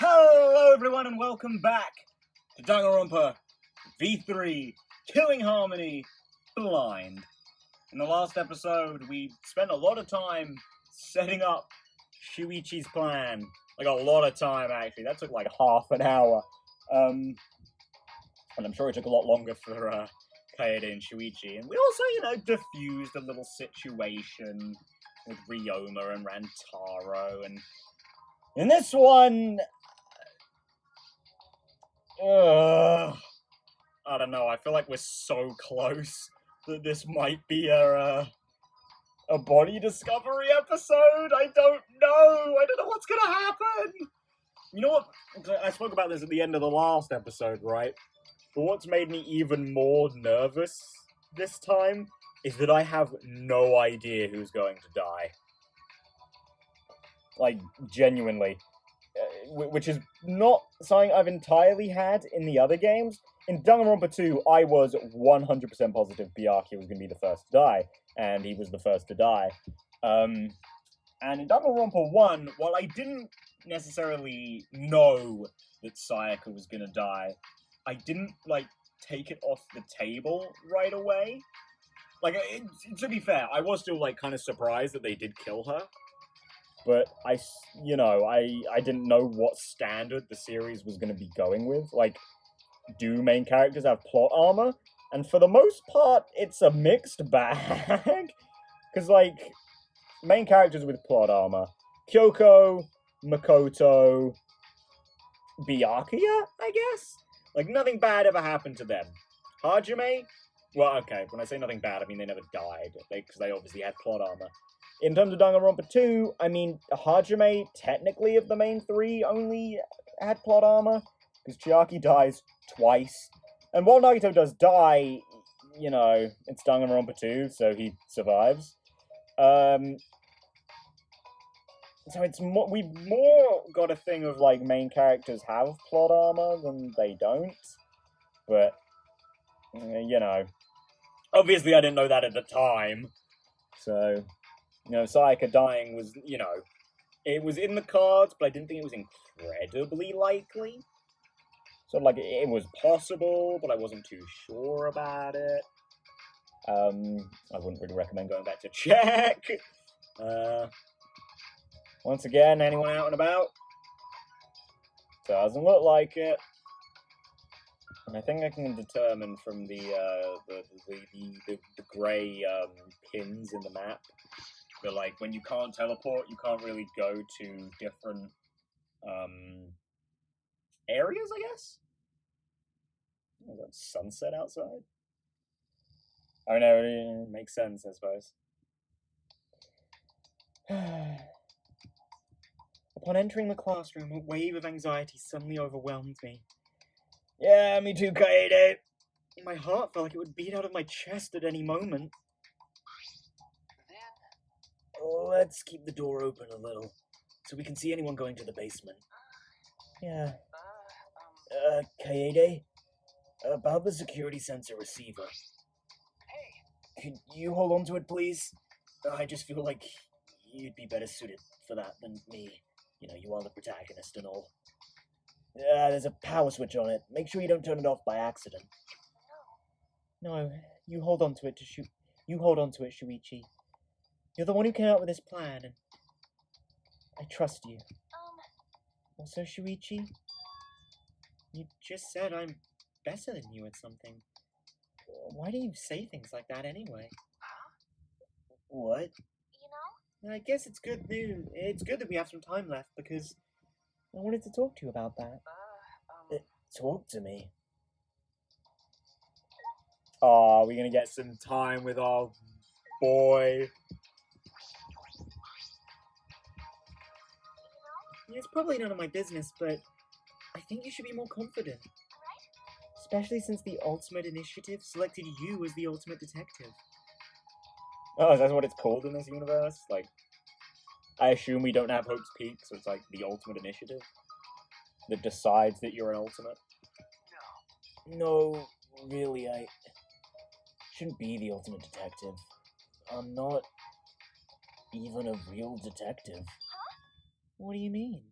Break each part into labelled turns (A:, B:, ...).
A: Hello everyone and welcome back to Danganronpa V3 Killing Harmony Blind. In the last episode, we spent a lot of time setting up Shuichi's plan. Like a lot of time, actually. That took like half an hour. And I'm sure it took a lot longer for Kaede and Shuichi. And we also, diffused a little situation with Ryoma and Rantaro. And in this one, I don't know. I feel like we're so close that this might be a body discovery episode. I don't know. I don't know what's gonna happen. You know what? I spoke about this at the end of the last episode, right? But what's made me even more nervous this time is that I have no idea who's going to die. Like, genuinely. Which is not something I've entirely had in the other games. In Danganronpa 2, I was 100% positive Byakuya was going to be the first to die, and he was the first to die. And in Danganronpa 1, while I didn't necessarily know that Sayaka was going to die, I didn't, take it off the table right away. To be fair, I was still, kind of surprised that they did kill her. But I didn't know what standard the series was going to be going with. Do main characters have plot armor? And for the most part, it's a mixed bag. Because, main characters with plot armor. Kyoko, Makoto, Byakuya, I guess? Nothing bad ever happened to them. Hajime? Well, okay, when I say nothing bad, I mean they never died. Because they obviously had plot armor. In terms of Danganronpa 2, I mean, Hajime, technically, of the main three, only had plot armor, because Chiaki dies twice. And while Nagito does die, it's Danganronpa 2, so he survives. So we've more got a thing of, main characters have plot armor than they don't. But, obviously I didn't know that at the time, so... Sayaka dying was, it was in the cards, but I didn't think it was incredibly likely. So, it was possible, but I wasn't too sure about it. I wouldn't really recommend going back to check. Once again, anyone out and about? Doesn't look like it. And I think I can determine from the grey pins in the map. But, when you can't teleport, you can't really go to different, areas, I guess? Is that sunset outside? Oh, no, it makes sense, I suppose. Upon entering the classroom, a wave of anxiety suddenly overwhelmed me. Yeah, me too, Kaede. My heart felt like it would beat out of my chest at any moment. Let's keep the door open a little, so we can see anyone going to the basement. Yeah. Kaede? About the security sensor receiver. Hey! Could you hold on to it, please? I just feel like you'd be better suited for that than me. You are the protagonist and all. There's a power switch on it. Make sure you don't turn it off by accident. No, you hold on to it, Shuichi. You're the one who came up with this plan, and I trust you. Also, Shuichi, you just said I'm better than you at something. Why do you say things like that anyway? What? I guess it's good news. It's good that we have some time left, because I wanted to talk to you about that. Talk to me? Aw, we're gonna get some time with our boy. It's probably none of my business, but I think you should be more confident. Especially since the Ultimate Initiative selected you as the Ultimate Detective. Oh, is that what it's called in this universe? I assume we don't have Hope's Peak, so it's the Ultimate Initiative that decides that you're an Ultimate? No, really, I shouldn't be the Ultimate Detective. I'm not even a real detective. What do you mean?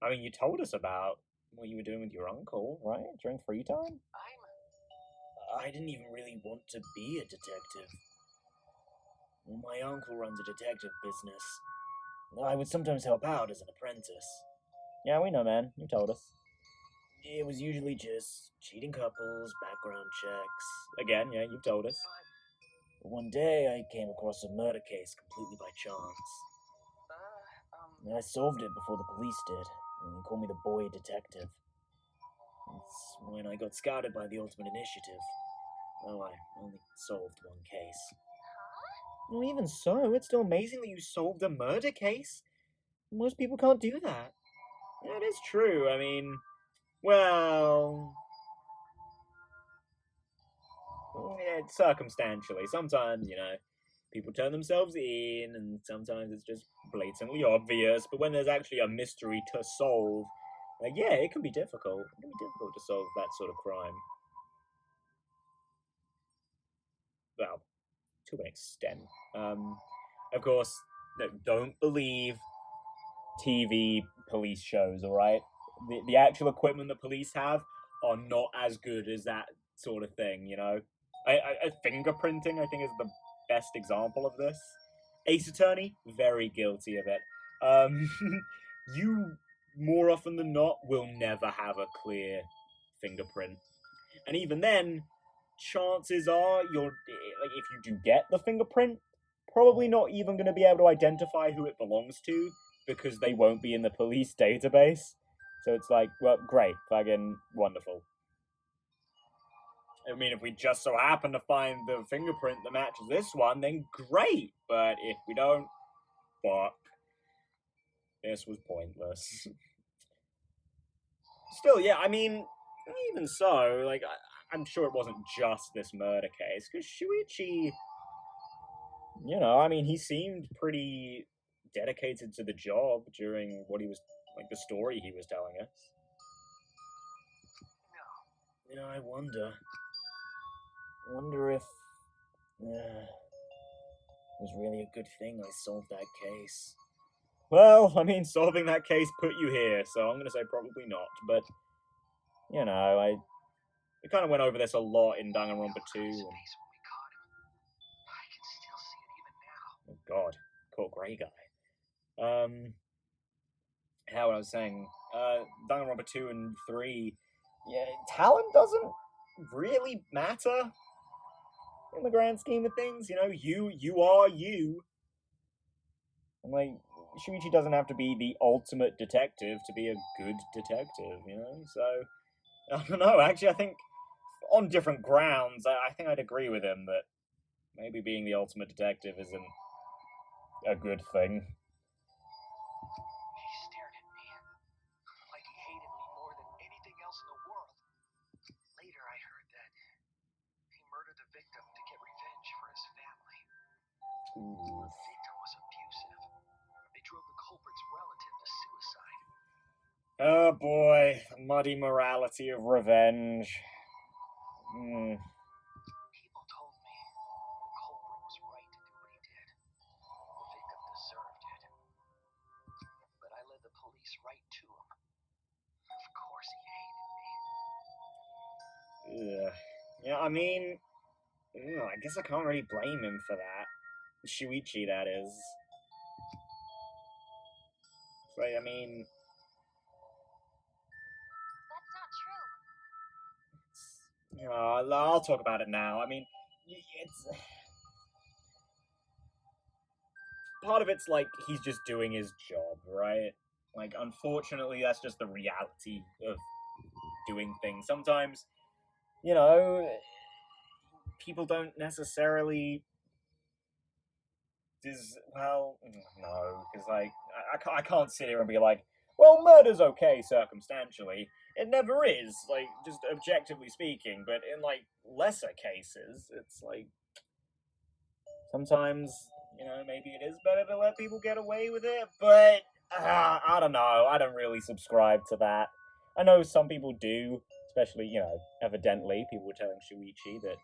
A: I mean, you told us about what you were doing with your uncle, right? During free time? I didn't even really want to be a detective. My uncle runs a detective business. I would sometimes help out as an apprentice. Yeah, we know, man. You told us. It was usually just cheating couples, background checks. Again, yeah, you told us. But one day I came across a murder case completely by chance. I solved it before the police did, and they called me the boy detective. It's when I got scouted by the Ultimate Initiative. Oh, I only solved one case. Well, even so, it's still amazing that you solved a murder case. Most people can't do that. Yeah, it is true. I mean, well, yeah, circumstantially. Sometimes, people turn themselves in, and sometimes it's just blatantly obvious. But when there's actually a mystery to solve, yeah, it can be difficult. It can be difficult to solve that sort of crime. Well, to an extent. Of course, don't believe TV police shows, alright? The actual equipment that police have are not as good as that sort of thing, fingerprinting, I think, is the best example of this. Ace Attorney, very guilty of it. You, more often than not, will never have a clear fingerprint. And even then, chances are if you do get the fingerprint, probably not even going to be able to identify who it belongs to because they won't be in the police database. So it's like, well, great, fucking wonderful. I mean, if we just so happen to find the fingerprint that matches this one, then great. But if we don't, fuck. This was pointless. Still, yeah, I mean, even so, I'm sure it wasn't just this murder case, because Shuichi, I mean, he seemed pretty dedicated to the job during what he was, the story he was telling us. I wonder if it was really a good thing I solved that case. Well, I mean, solving that case put you here, so I'm going to say probably not, but, we kind of went over this a lot in Danganronpa 2. And... Oh god, cool grey guy. How I was saying, Danganronpa 2 and 3, yeah, talent doesn't really matter in the grand scheme of things. You are you. And Shuichi doesn't have to be the ultimate detective to be a good detective, So I don't know. Actually, I think on different grounds, I think I'd agree with him that maybe being the ultimate detective isn't a good thing.
B: He stared at me like he hated me more than anything else in the world. Later, I heard that he murdered the victim to get revenge for his family.
A: Ooh.
B: The victim was abusive. They drove the culprit's relative to suicide.
A: Oh boy, the muddy morality of revenge.
B: People told me the culprit was right to do what he did. The victim deserved it. But I led the police right to him. Of course he hated me.
A: Yeah, I mean, I guess I can't really blame him for that. Shuichi, that is. So, I mean...
C: That's not true.
A: I'll talk about it now. I mean, it's... Part of it's he's just doing his job, right? Unfortunately, that's just the reality of doing things. Sometimes, people don't necessarily... no, because, I can't sit here and be like, well, murder's okay circumstantially. It never is, just objectively speaking, but in, lesser cases, it's, sometimes, maybe it is better to let people get away with it, but, I don't know, I don't really subscribe to that. I know some people do, especially, evidently, people were telling Shuichi that,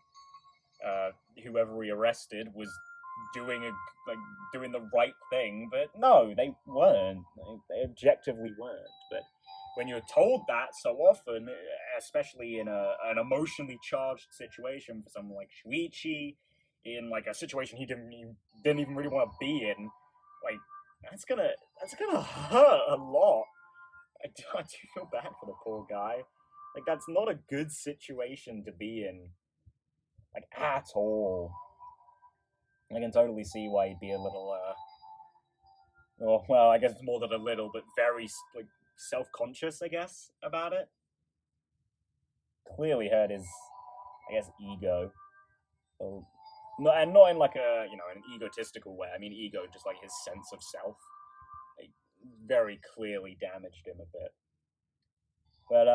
A: whoever he arrested was doing the right thing, but no, they weren't. They objectively weren't. But when you're told that so often, especially in an emotionally charged situation for someone like Shuichi, in like a situation he didn't even really want to be in, like that's gonna hurt a lot. I do feel bad for the poor guy. Like that's not a good situation to be in, like at all. I can totally see why he'd be a little, well, I guess it's more than a little, but very like self-conscious, I guess, about it. Clearly hurt his, I guess, ego. Well, not in like a an egotistical way. I mean, ego, just like his sense of self. Like, very clearly damaged him a bit. But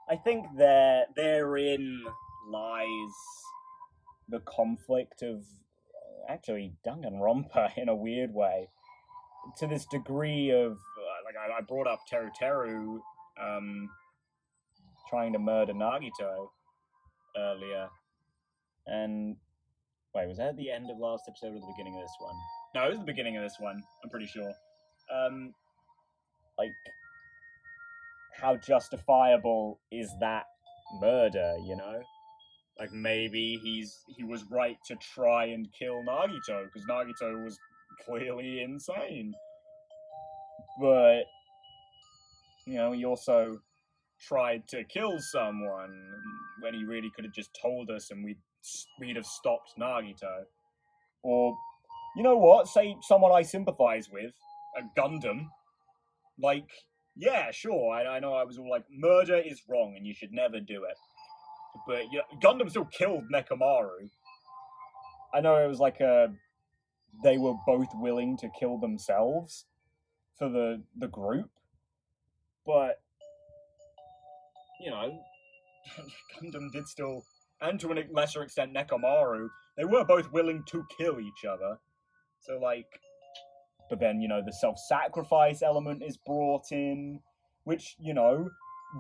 A: I think therein lies the conflict of actually Danganronpa in a weird way. To this degree of like I brought up Teru trying to murder Nagito earlier, and wait, was that at the end of last episode or the beginning of this one? No, it was the beginning of this one. I'm pretty sure. Like, how justifiable is that murder? Like maybe he was right to try and kill Nagito because Nagito was clearly insane. But he also tried to kill someone when he really could have just told us and we'd have stopped Nagito. Or you know what? Say someone I sympathize with, a Gundam. Like, yeah, sure. I know I was all like, murder is wrong and you should never do it. But Gundam still killed Nekomaru. I know it was like they were both willing to kill themselves for the group, but Gundam did still, and to a lesser extent Nekomaru, they were both willing to kill each other. So like, but then the self-sacrifice element is brought in, which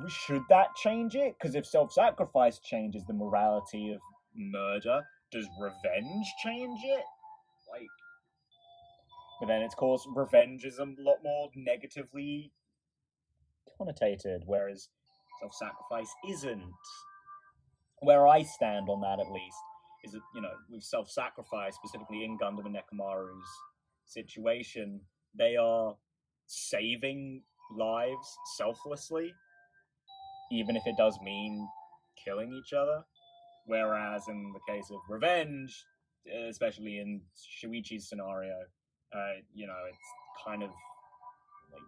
A: should that change it? Because if self-sacrifice changes the morality of murder, does revenge change it? Like, but then, of course, revenge is a lot more negatively connotated, whereas self-sacrifice isn't. Where I stand on that, at least, is that, with self-sacrifice, specifically in Gundam and Nekomaru's situation, they are saving lives selflessly, even if it does mean killing each other. Whereas in the case of revenge, especially in Shuichi's scenario, it's kind of like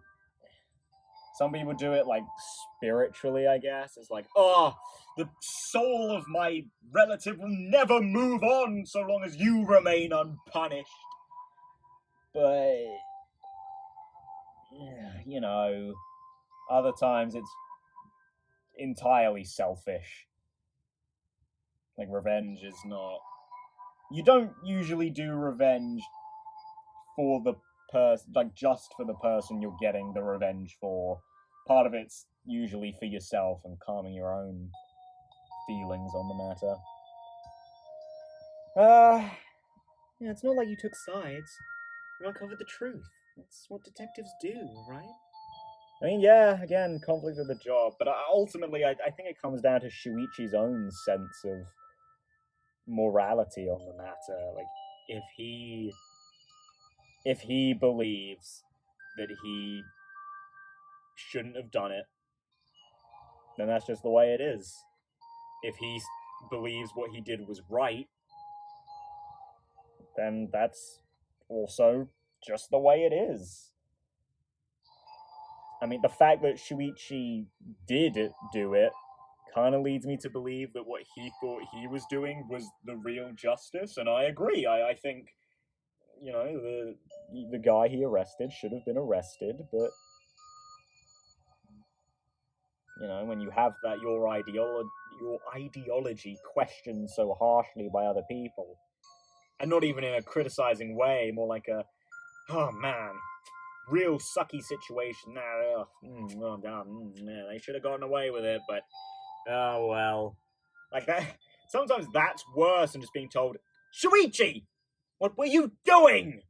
A: some people do it like spiritually, I guess. It's like, the soul of my relative will never move on so long as you remain unpunished. But other times it's entirely selfish. Like, revenge is not. You don't usually do revenge for the person, like just for the person you're getting the revenge for. Part of it's usually for yourself and calming your own feelings on the matter. Yeah, it's not like you took sides. You uncovered the truth. That's what detectives do, right? I mean, yeah, again, conflict with the job, but ultimately, I think it comes down to Shuichi's own sense of morality on the matter. Like, if he believes that he shouldn't have done it, then that's just the way it is. If he believes what he did was right, then that's also just the way it is. I mean, the fact that Shuichi did do it kind of leads me to believe that what he thought he was doing was the real justice, and I agree. I think, the guy he arrested should have been arrested, but when you have that your ideology questioned so harshly by other people, and not even in a criticizing way, more like a, oh man, real sucky situation. They should have gotten away with it, but oh well. Like that. Sometimes that's worse than just being told, Shuichi! What were you doing?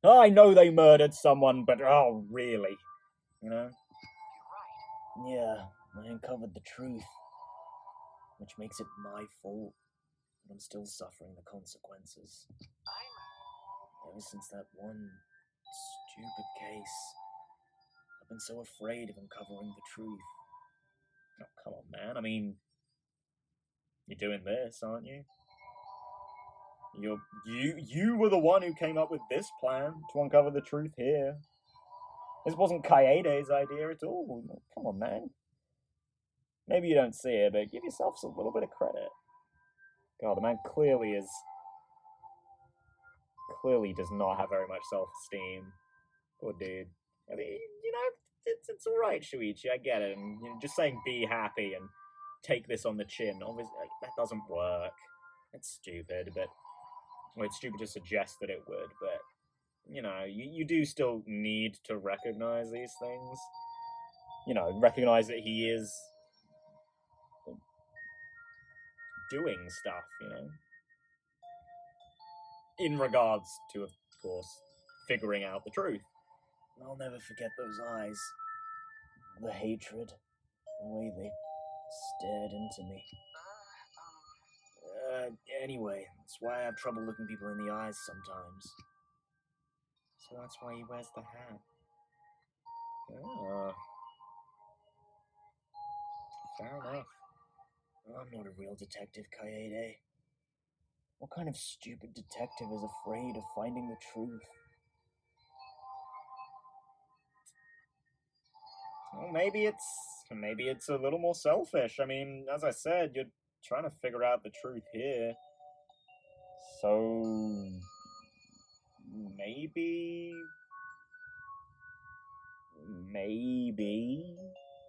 A: I know they murdered someone, but oh, really? You know?
B: You're right.
C: Yeah, I uncovered the truth, which makes it my fault, but I'm still suffering the consequences. Ever since that one stupid case, I've been so afraid of uncovering the truth.
A: Oh, come on, man. I mean, you're doing this, aren't you? You were the one who came up with this plan to uncover the truth here. This wasn't Kaede's idea at all. Come on, man. Maybe you don't see it, but give yourself a little bit of credit. God, the man clearly does not have very much self-esteem. Poor dude. I mean, you know, it's all right, Shuichi. I get it. And you know, just saying be happy and take this on the chin, obviously, like, that doesn't work. It's stupid, but well, it's stupid to suggest that it would. But you know, you do still need to recognize these things. You know, recognize that he is doing stuff. You know, in regards to, of course, figuring out the truth.
C: I'll never forget those eyes. The hatred. The way they stared into me. Anyway, that's why I have trouble looking people in the eyes sometimes.
A: So that's why he wears the hat. Oh. Fair enough.
C: I'm not a real detective, Kaede. What kind of stupid detective is afraid of finding the truth?
A: Well, maybe it's a little more selfish. I mean, as I said, you're trying to figure out the truth here. So maybe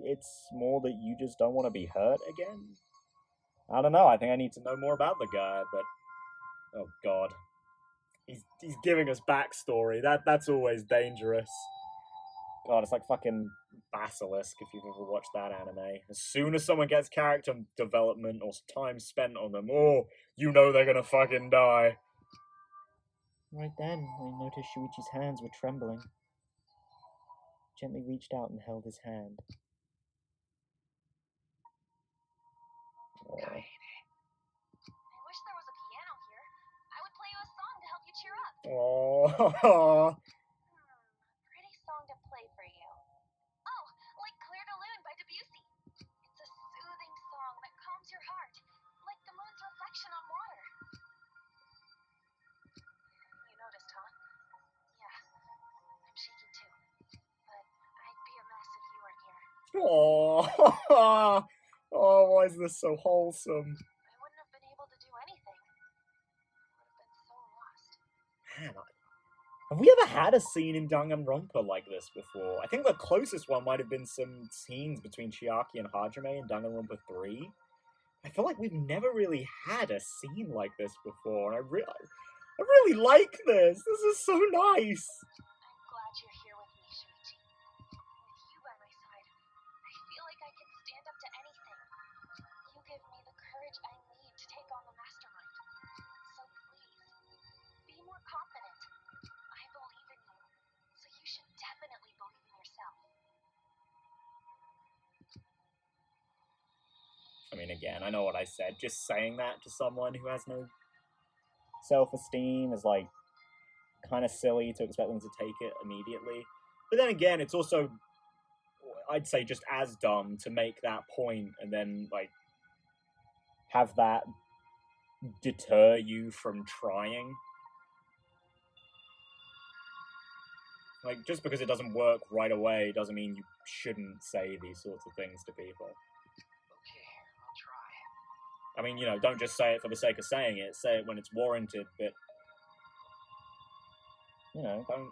A: it's more that you just don't want to be hurt again. I don't know. I think I need to know more about the guy, but oh god. He's giving us backstory. That's always dangerous. God, it's like fucking Basilisk, if you've ever watched that anime. As soon as someone gets character development or time spent on them, oh, you know they're gonna fucking die.
C: Right then, I noticed Shuichi's hands were trembling. Gently reached out and held his hand.
B: Kaede. I wish there was a piano here. I would play you a song to help you cheer up.
A: Oh.
B: Pretty song to play for you. Oh, like Clair de Lune by Debussy. It's a soothing song that calms your heart, like the moon's reflection on water. You noticed, huh? Yeah, I'm shaking too. But I'd be a mess if you weren't here.
A: Oh. Oh, why is this so wholesome?
B: I wouldn't have been able to do anything. I would have been so lost.
A: Man, have we ever had a scene in Danganronpa like this before? I think the closest one might have been some scenes between Chiaki and Hajime in Danganronpa 3. I feel like we've never really had a scene like this before, and I really like this. This is so nice.
B: I'm glad you're here with me, Shuichi. With you by my side, I feel like I can stand up to anything. You give me the courage I need to take on the mastermind. So please, be more confident. I believe in you, so you should definitely believe in yourself.
A: I mean, again, I know what I said. Just saying that to someone who has no self-esteem is, like, kind of silly to expect them to take it immediately. But then again, it's also, I'd say, just as dumb to make that point and then, like, have that deter you from trying. Like, just because it doesn't work right away doesn't mean you shouldn't say these sorts of things to people.
B: Okay, I'll try.
A: I mean, you know, don't just say it for the sake of saying it. Say it when it's warranted, but, you know, don't...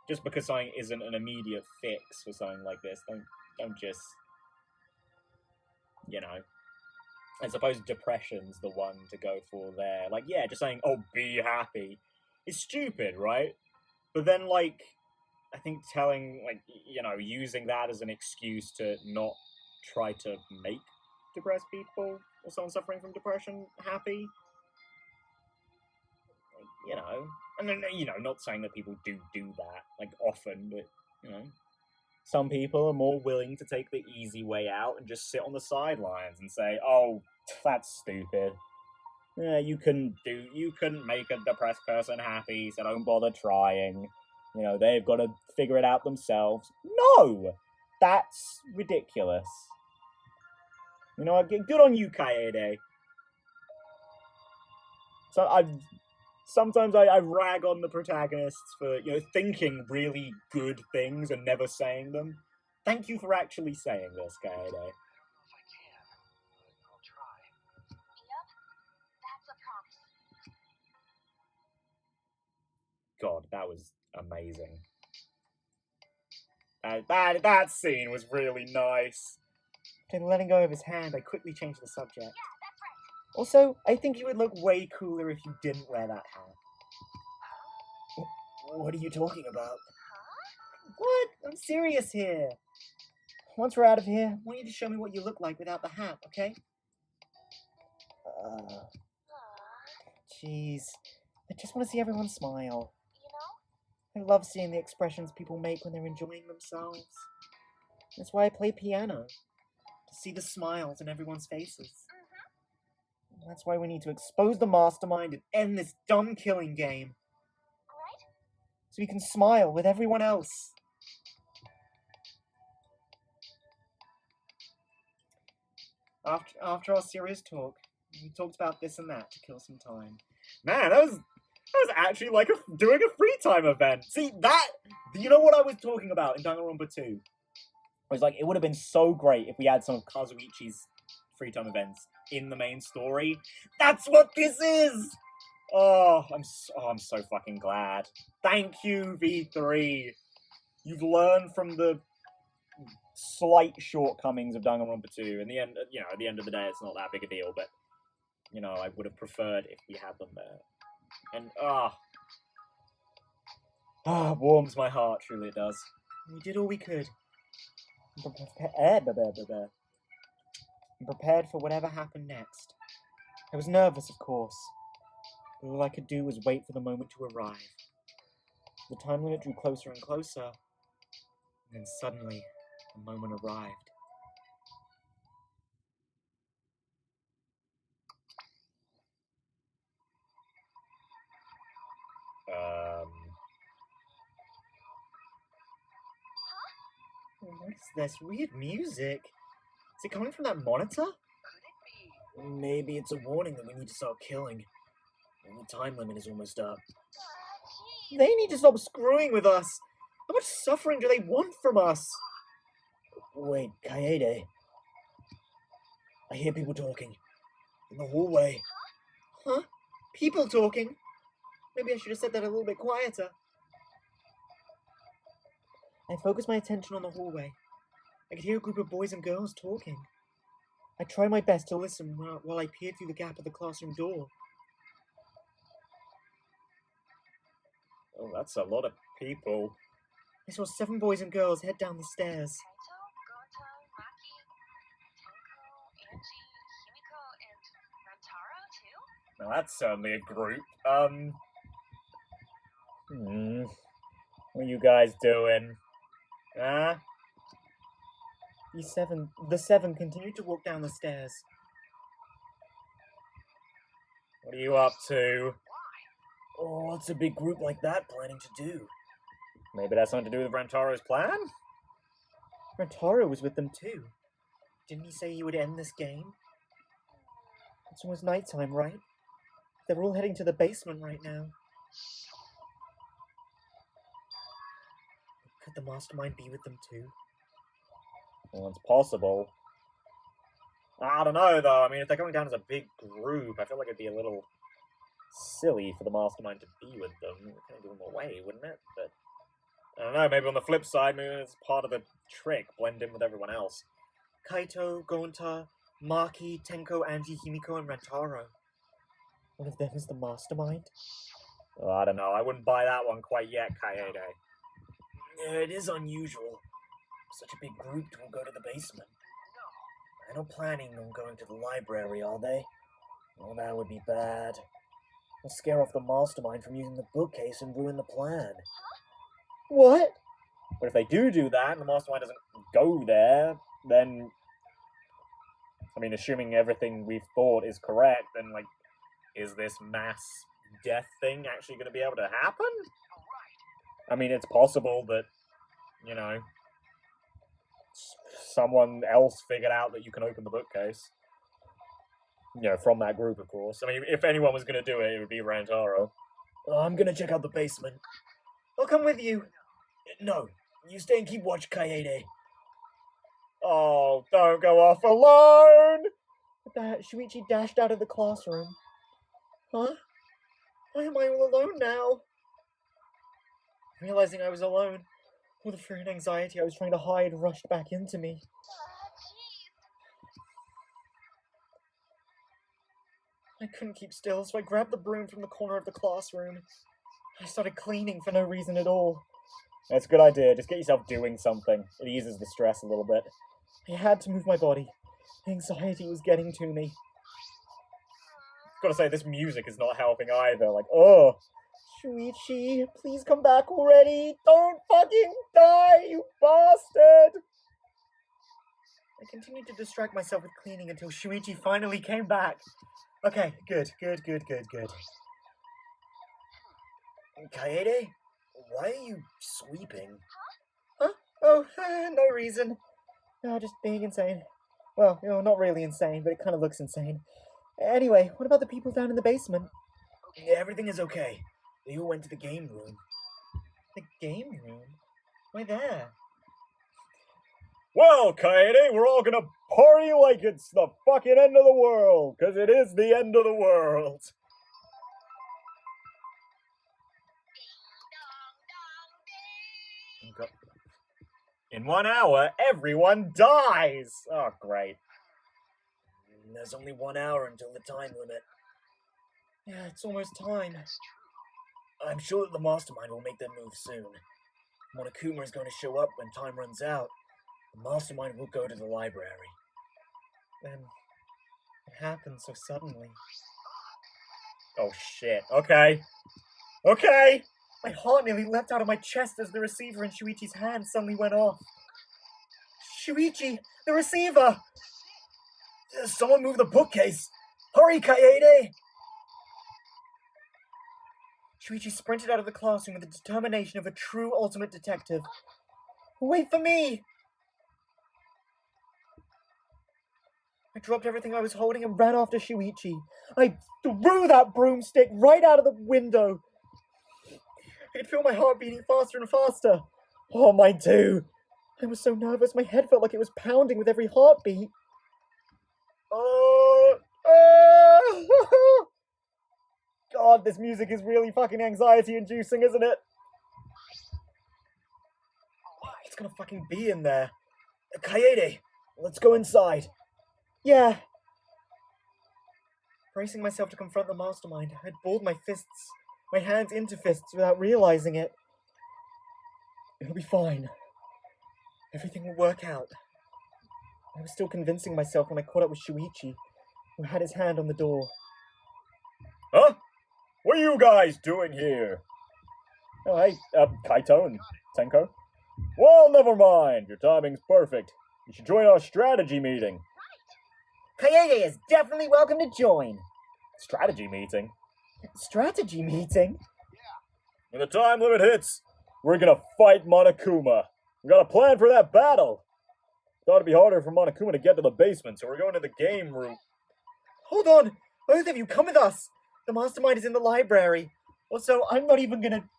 A: Just because something isn't an immediate fix for something like this, don't just... You know... I suppose depression's the one to go for there. Like, yeah, just saying, oh, be happy, is stupid, right? But then, like... I think telling, like, you know, using that as an excuse to not try to make depressed people or someone suffering from depression happy. Like, you know, and then, you know, not saying that people do that, like, often, but, you know, some people are more willing to take the easy way out and just sit on the sidelines and say, oh, that's stupid. Yeah, you couldn't make a depressed person happy, so don't bother trying. You know, they've got to figure it out themselves. No! That's ridiculous. You know, good on you, Kaede. So sometimes I rag on the protagonists for, you know, thinking really good things and never saying them. Thank you for actually saying this, Kaede.
B: I don't know if I can, but I'll try.
D: Yep, that's a promise.
A: God, that was amazing. That scene was really nice. Then letting go of his hand, I quickly changed the subject.
D: Yeah, that's right.
A: Also, I think you would look way cooler if you didn't wear that hat.
C: What are you talking about?
D: Huh?
A: What? I'm serious here. Once we're out of here, I want you to show me what you look like without the hat, okay?
D: Aw.
A: Jeez. I just want to see everyone smile.
D: You know,
A: I love seeing the expressions people make when they're enjoying themselves. That's why I play piano. To see the smiles in everyone's faces. That's why we need to expose the mastermind and end this dumb killing game.
D: alright?
A: So we can smile with everyone else. After our serious talk, we talked about this and that to kill some time. Man, that was actually like doing a free time event. See, you know what I was talking about in Danganronpa 2? It was like, it would have been so great if we had some of Kazuichi's free time events in the main story. That's what this is! Oh, I'm so fucking glad. Thank you, V3. You've learned from the slight shortcomings of Danganronpa 2. In the end, you know, at the end of the day, it's not that big a deal, but, you know, I would have preferred if we had them there. And, warms my heart, truly it does. We did all we could. I'm prepared for whatever happened next. I was nervous, of course. But all I could do was wait for the moment to arrive. The time limit drew closer and closer, and then suddenly, the moment arrived. What is this weird music? Is it coming from that monitor?
B: Could it be?
C: Maybe it's a warning that we need to start killing. And the time limit is almost up.
D: Jeez.
A: They need to stop screwing with us. How much suffering do they want from us?
C: Wait, Kaede. I hear people talking. In the hallway.
A: Huh? People talking? Maybe I should have said that a little bit quieter. I focused my attention on the hallway. I could hear a group of boys and girls talking. I tried my best to listen while I peered through the gap of the classroom door. Oh, that's a lot of people. I saw 7 boys and girls head down the stairs.
D: Kaito, Gonta, Maki, Tenko, Angie, Himiko, and Rantaro, too?
A: Now that's certainly a group. What are you guys doing? Huh? The seven continued to walk down the stairs. What are you up to?
C: Oh, what's a big group like that planning to do?
A: Maybe that's something to do with Rantaro's plan? Rantaro was with them too. Didn't he say he would end this game? It's almost nighttime, right? They're all heading to the basement right now. Could the mastermind be with them too? Well, it's possible. I don't know, though. I mean, if they're going down as a big group, I feel like it'd be a little silly for the mastermind to be with them. It would kind of give them away, wouldn't it? But I don't know, maybe on the flip side, maybe it's part of the trick, blend in with everyone else. Kaito, Gonta, Maki, Tenko, Angie, Himiko, and Rantaro. One of them is the mastermind? Oh, I don't know, I wouldn't buy that one quite yet, Kaede.
C: Yeah, it is unusual. Such a big group to all go to the basement. They're not planning on going to the library, are they? Oh, that would be bad. They'll scare off the mastermind from using the bookcase and ruin the plan.
A: What? But if they do that, and the mastermind doesn't go there, then... I mean, assuming everything we've thought is correct, then, like, is this mass death thing actually going to be able to happen? I mean, it's possible that, you know, someone else figured out that you can open the bookcase. You know, from that group, of course. I mean, if anyone was going to do it, it would be Rantaro.
C: I'm gonna check out the basement. I'll come with you. No, you stay and keep watch, Kaede.
A: Oh, don't go off alone! With that, Shuichi dashed out of the classroom. Huh? Why am I all alone now? Realizing I was alone, all the fear and anxiety I was trying to hide rushed back into me. I couldn't keep still, so I grabbed the broom from the corner of the classroom. I started cleaning for no reason at all. That's a good idea. Just get yourself doing something. It eases the stress a little bit. I had to move my body. The anxiety was getting to me. Gotta say, this music is not helping either. Like, oh, Shuichi, please come back already. Don't fucking die, you bastard! I continued to distract myself with cleaning until Shuichi finally came back. Okay, good.
C: Kaede, why are you sweeping?
A: Huh? Oh, no reason. No, just being insane. Well, you know, not really insane, but it kind of looks insane. Anyway, what about the people down in the basement?
C: Yeah, everything is okay. They all went to the game room.
A: The game room? Why there?
E: Well, Kaede, we're all gonna party like it's the fucking end of the world, because it is the end of the world.
A: In 1 hour, everyone dies! Oh, great.
C: There's only 1 hour until the time limit.
A: Yeah, it's almost time.
C: I'm sure that the mastermind will make their move soon. Monokuma is going to show up when time runs out. The mastermind will go to the library.
A: Then it happened so suddenly. Oh shit. Okay. My heart nearly leapt out of my chest as the receiver in Shuichi's hand suddenly went off. Shuichi! The receiver!
C: Someone move the bookcase! Hurry, Kaede!
A: Shuichi sprinted out of the classroom with the determination of a true ultimate detective. Wait for me! I dropped everything I was holding and ran after Shuichi. I threw that broomstick right out of the window. I could feel my heart beating faster and faster. Oh, mine too. I was so nervous, my head felt like it was pounding with every heartbeat. God, this music is really fucking anxiety-inducing, isn't it? It's gonna fucking be in there.
C: Kaede, let's go inside.
A: Yeah. Bracing myself to confront the mastermind, I'd balled my hands into fists without realizing it. It'll be fine. Everything will work out. I was still convincing myself when I caught up with Shuichi, who had his hand on the door.
E: Huh? What are you guys doing here?
A: Oh, hey, Kaito and Tenko.
E: Well, never mind. Your timing's perfect. You should join our strategy meeting.
A: Kaede is definitely welcome to join.
E: Strategy meeting?
A: Strategy meeting?
E: When the time limit hits, we're gonna fight Monokuma. We got a plan for that battle. Thought it'd be harder for Monokuma to get to the basement, so we're going to the game room.
A: Hold on! Both of you, come with us! The mastermind is in the library. Also, I'm not even gonna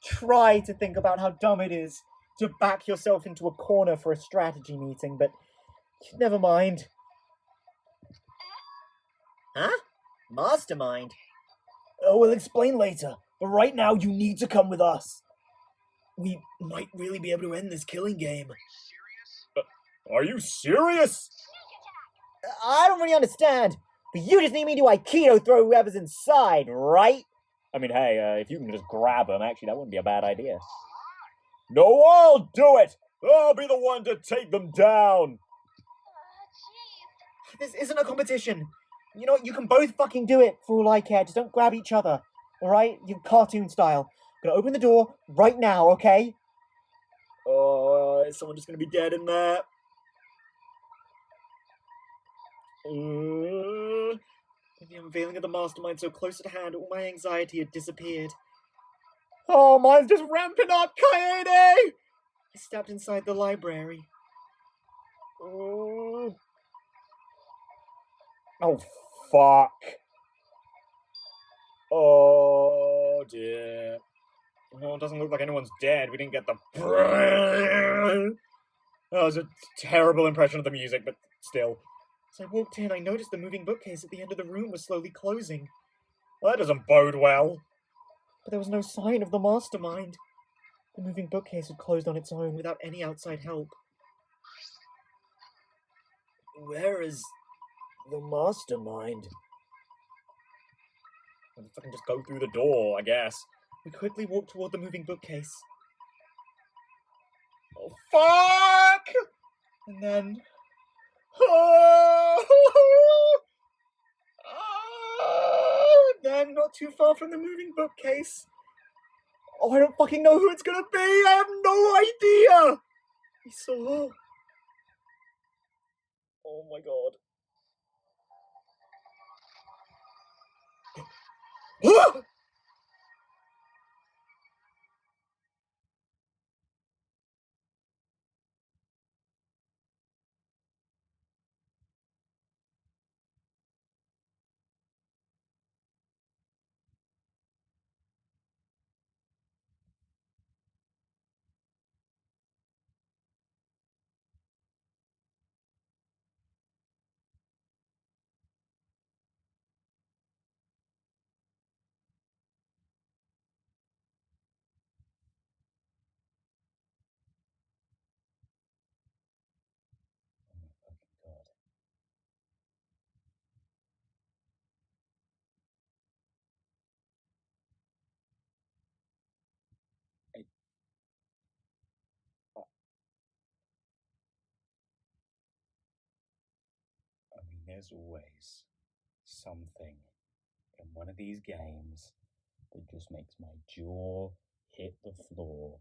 A: try to think about how dumb it is to back yourself into a corner for a strategy meeting, but never mind. Huh? Mastermind?
C: Oh, we'll explain later, but right now you need to come with us. We might really be able to end this killing game.
E: Are you serious?
A: I don't really understand, but you just need me to Aikido throw whoever's inside, right?
E: I mean, hey, if you can just grab him, actually, that wouldn't be a bad idea. No, I'll do it! I'll be the one to take them down!
C: This isn't a competition. You know what? You can both fucking do it for all I care. Just don't grab each other. Alright? You cartoon style. I'm gonna open the door right now, okay?
E: Oh, is someone just gonna be dead in there?
C: The unveiling of the mastermind so close at hand, all my anxiety had disappeared.
E: Oh, mine's just ramping up, Kaede!
C: I stepped inside the library.
E: Oh, fuck. Oh, dear. Well, it doesn't look like anyone's dead. We didn't get the... That was a terrible impression of the music, but still.
C: As I walked in, I noticed the moving bookcase at the end of the room was slowly closing.
E: Well, that doesn't bode well.
C: But there was no sign of the mastermind. The moving bookcase had closed on its own without any outside help.
A: Where is the mastermind?
E: Well, if I can just go through the door, I guess.
C: We quickly walked toward the moving bookcase.
E: Oh, fuck!
C: And then... Then, not too far from the moving bookcase.
E: Oh, I don't fucking know who it's gonna be! I have no idea!
C: We saw...
E: Oh my god. I mean, there's always something in one of these games that just makes my jaw hit the floor.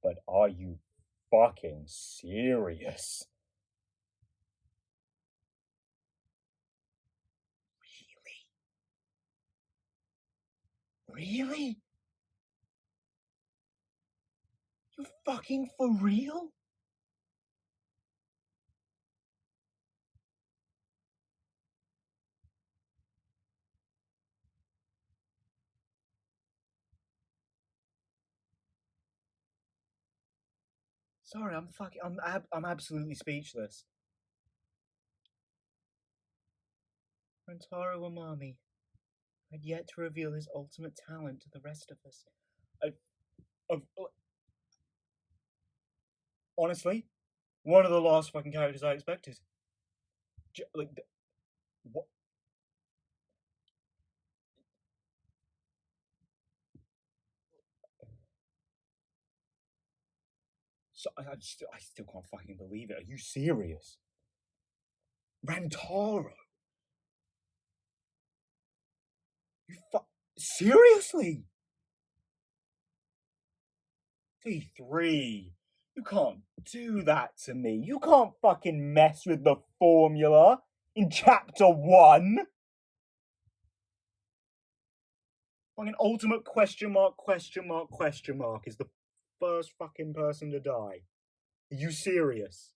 E: But are you fucking serious?
C: Really? You fucking for real? Sorry, I'm absolutely speechless. Rentaro Amami had yet to reveal his ultimate talent to the rest of us.
E: Honestly, one of the last fucking characters I expected. What? So I still can't fucking believe it. Are you serious? Rantaro? Seriously? D3, you can't do that to me. You can't fucking mess with the formula in chapter 1. Fucking ultimate question mark is the first fucking person to die. Are you serious?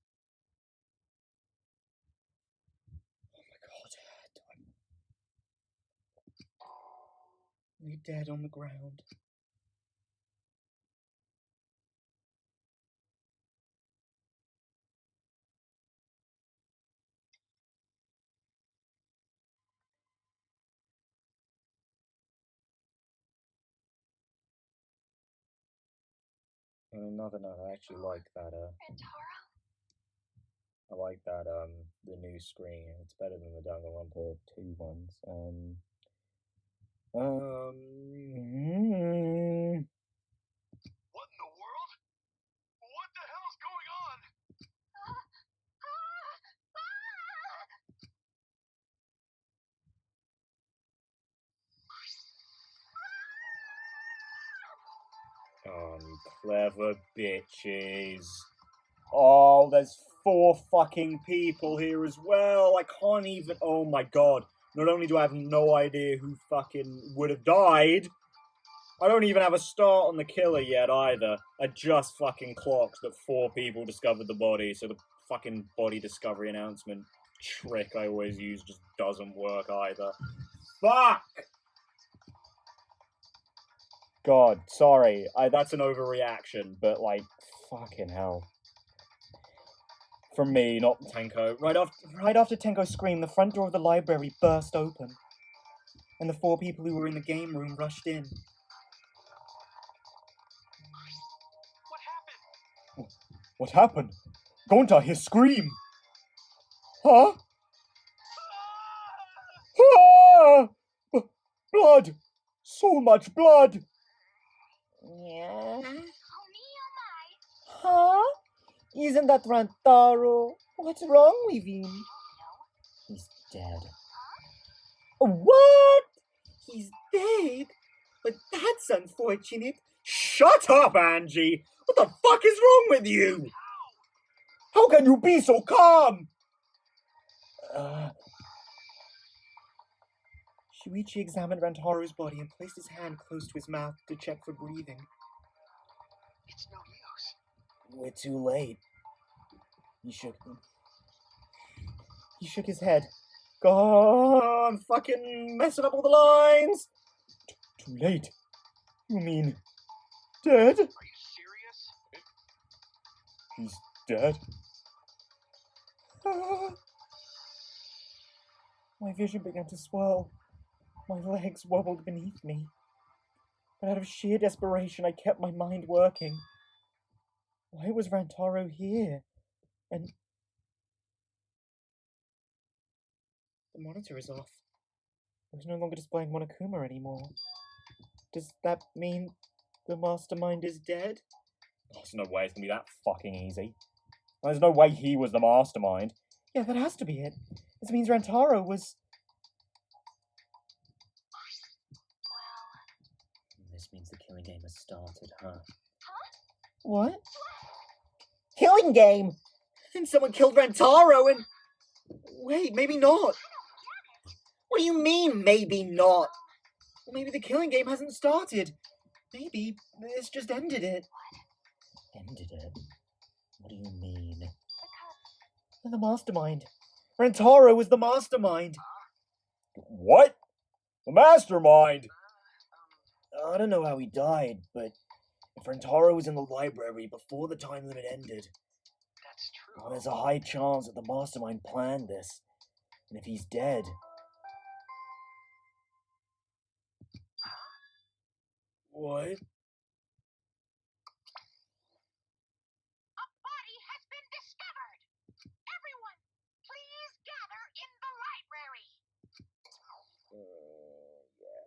E: Oh my god.
C: Lay dead on the ground.
E: On another note, I actually like that,
D: Rentaro?
E: I like that, the new screen. It's better than the Danganronpa 2 ones.
B: What in the world? What the hell is going on?
A: clever bitches. Oh, there's 4 fucking people here as well. I can't even... Oh my god. Not only do I have no idea who fucking would have died, I don't even have a start on the killer yet either. I just fucking clocked that 4 people discovered the body, so the fucking body discovery announcement trick I always use just doesn't work either. Fuck! God, sorry. That's an overreaction, but like, fucking hell. From me, not Tenko. Right after Tenko screamed, the front door of the library burst open, and the 4 people who were in the game room rushed in.
B: What happened?
A: What happened? Don't I hear scream? Huh? Ah! Blood! So much blood!
C: Yeah?
D: Oh me, oh my.
C: Huh? Isn't that Rantaro? What's wrong with him? He's dead. What? He's dead? But that's unfortunate.
A: Shut up, Angie! What the fuck is wrong with you? How can you be so calm?
C: Shuichi examined Rantaro's body and placed his hand close to his mouth to check for breathing.
B: It's no use.
C: We're too late. He shook his head.
A: God, I'm fucking messing up all the lines. Too late? You mean dead?
B: Are you serious?
A: He's dead. Ah.
C: My vision began to swirl. My legs wobbled beneath me. But out of sheer desperation, I kept my mind working. Why was Rantaro here? And the monitor is off. It was no longer displaying Monokuma anymore. Does that mean the mastermind is dead?
A: There's no way it's gonna be that fucking easy. There's no way he was the mastermind.
C: Yeah, that has to be it. This means Rantaro was... This means the killing game has started, huh? What? Killing game? And someone killed Rantaro and... Wait, maybe not. What do you mean, maybe not? Well, maybe the killing game hasn't started. Maybe it's just ended it. Ended it? What do you mean? The mastermind. Rantaro was the mastermind.
A: What? The mastermind?
C: I don't know how he died, but if Rantaro was in the library before the time limit ended,
B: That's true.
C: well, there's a high chance that the mastermind planned this. And if he's dead... What?
D: A body has been discovered. Everyone, please gather in the library.
C: Yeah,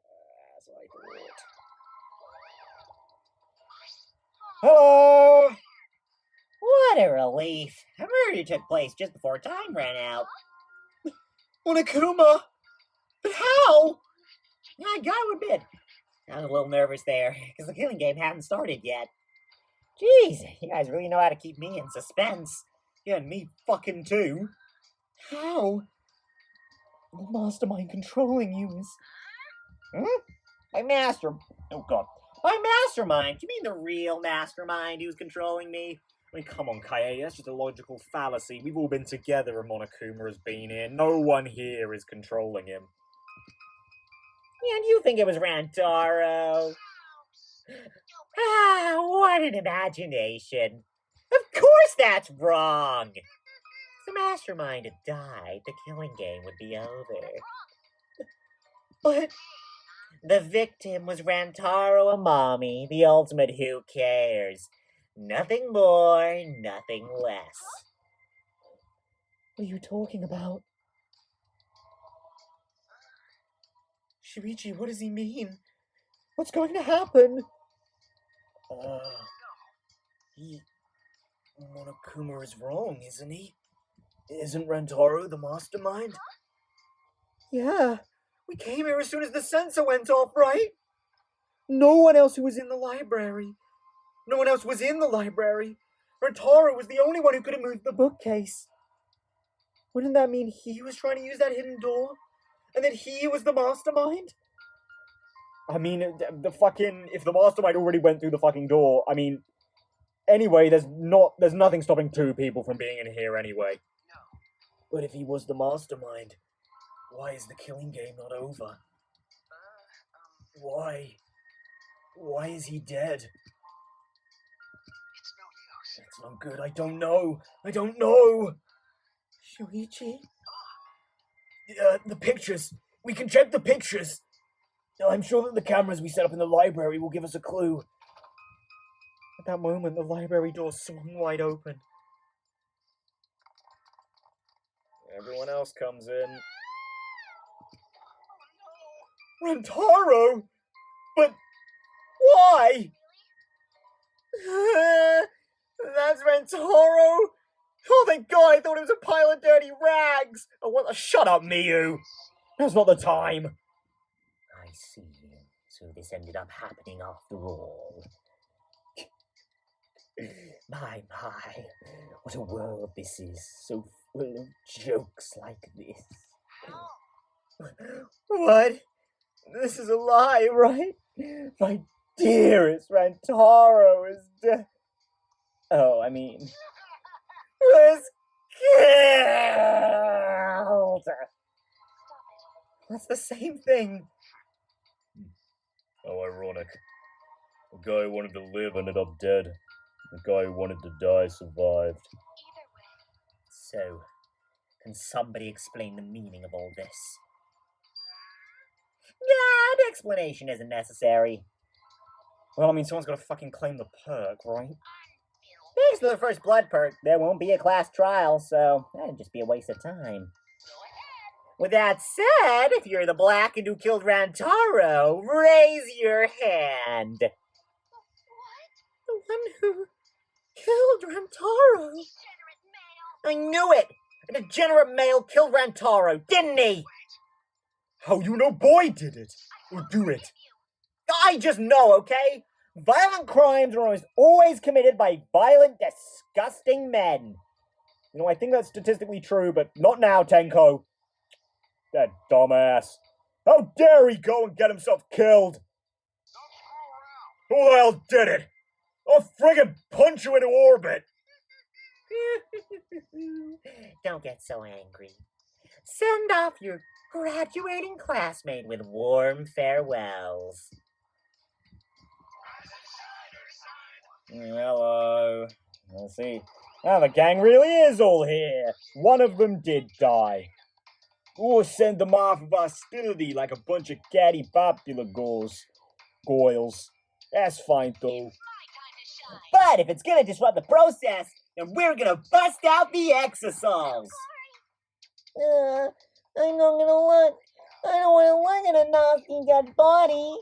C: as I thought.
A: Hello!
C: What a relief. A murder took place just before time ran out. Monokuma! But how? I gotta admit, I was a little nervous there, because the killing game hadn't started yet. Jeez, you guys really know how to keep me in suspense.
A: Yeah, and me fucking too.
C: How? The mastermind controlling you is... My
A: Oh god.
C: My mastermind? You mean the real mastermind who's controlling me?
A: I mean, come on, Kaede, that's just a logical fallacy. We've all been together and Monokuma has been here. No one here is controlling him.
C: And you think it was Rantaro? Ah, what an imagination. Of course that's wrong. If the mastermind had died, the killing game would be over. But the victim was Rantaro Amami, the ultimate who cares. Nothing more, nothing less. What are you talking about? Shuichi, what does he mean? What's going to happen? Monokuma is wrong, isn't he? Isn't Rantaro the mastermind? Yeah, we came here as soon as the sensor went off, right? No one else who was in the library. No one else was in the library. Rentaro was the only one who could have moved the bookcase. Wouldn't that mean he was trying to use that hidden door? And that he was the mastermind?
A: I mean, if the mastermind already went through the fucking door, I mean, anyway, there's nothing stopping two people from being in here anyway.
C: But if he was the mastermind, why is the killing game not over? Why? Why is he dead?
B: It's no use.
C: That's no good. I don't know. Shuichi? The pictures. We can check the pictures. I'm sure that the cameras we set up in the library will give us a clue.
A: At that moment, the library door swung wide open. Everyone else comes in.
C: Rentaro? But why? That's Rentaro? Oh, thank God, I thought it was a pile of dirty rags. Shut up, Miyu. Now's not the time.
F: I see. So this ended up happening after all. My, what a world this is, so full of jokes like this.
C: What? This is a lie, right? My dearest Rantaro is dead.
A: Oh, I mean...
C: was killed! That's the same thing.
A: How ironic. The guy who wanted to live ended up dead. The guy who wanted to die survived.
D: Either way,
F: So, can somebody explain the meaning of all this? Nah, an explanation isn't necessary.
A: Well, I mean, someone's got to fucking claim the perk, right?
F: Thanks to the first blood perk, there won't be a class trial, so that'd just be a waste of time. With that said, if you're the Blackened who killed Rantaro, raise your hand.
C: The one who killed Rantaro.
D: degenerate male.
F: I knew it! A degenerate male killed Rantaro, didn't he?
C: How you know boy did it? Or do it?
F: I just know, okay? Violent crimes are almost always committed by violent, disgusting men.
A: You know, I think that's statistically true, but not now, Tenko. That dumbass. How dare he go and get himself killed?
B: Don't screw around.
A: Who the hell did it? I'll friggin' punch you into orbit.
F: Don't get so angry. Send off your graduating classmate with warm farewells.
A: Hello. Let's see. Now the gang really is all here. One of them did die. Or send them off of hostility like a bunch of catty popular goils. That's fine though.
D: My time to shine.
F: But if it's gonna disrupt the process, then we're gonna bust out the exosols. I'm not gonna look. I don't wanna look at a nasty dead body.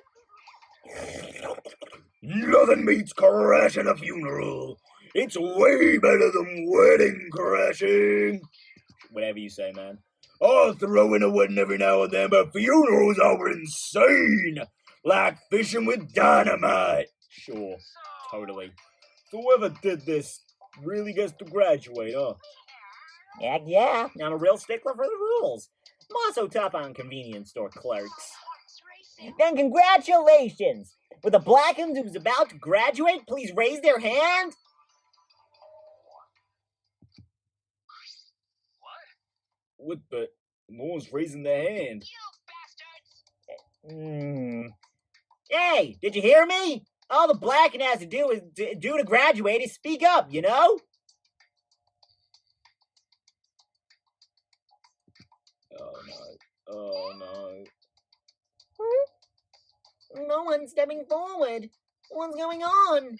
C: Nothing beats crashing a funeral. It's way better than wedding crashing.
A: Whatever you say, man.
C: I'll throw in a wedding every now and then, but funerals are insane. Like fishing with dynamite.
A: Sure. Totally. So whoever did this really gets to graduate, huh?
F: Heck yeah, I'm a real stickler for the rules. I'm also tough on convenience store clerks.
D: Horse racing.
F: Then congratulations! With the Blackham who's about to graduate, please raise their hand.
A: What the? No one's raising their hand.
D: You bastards.
F: Hey, did you hear me? All the Blackham has to do to graduate is speak up, you know?
A: Oh no. Oh no.
F: No one's stepping forward. What's going on?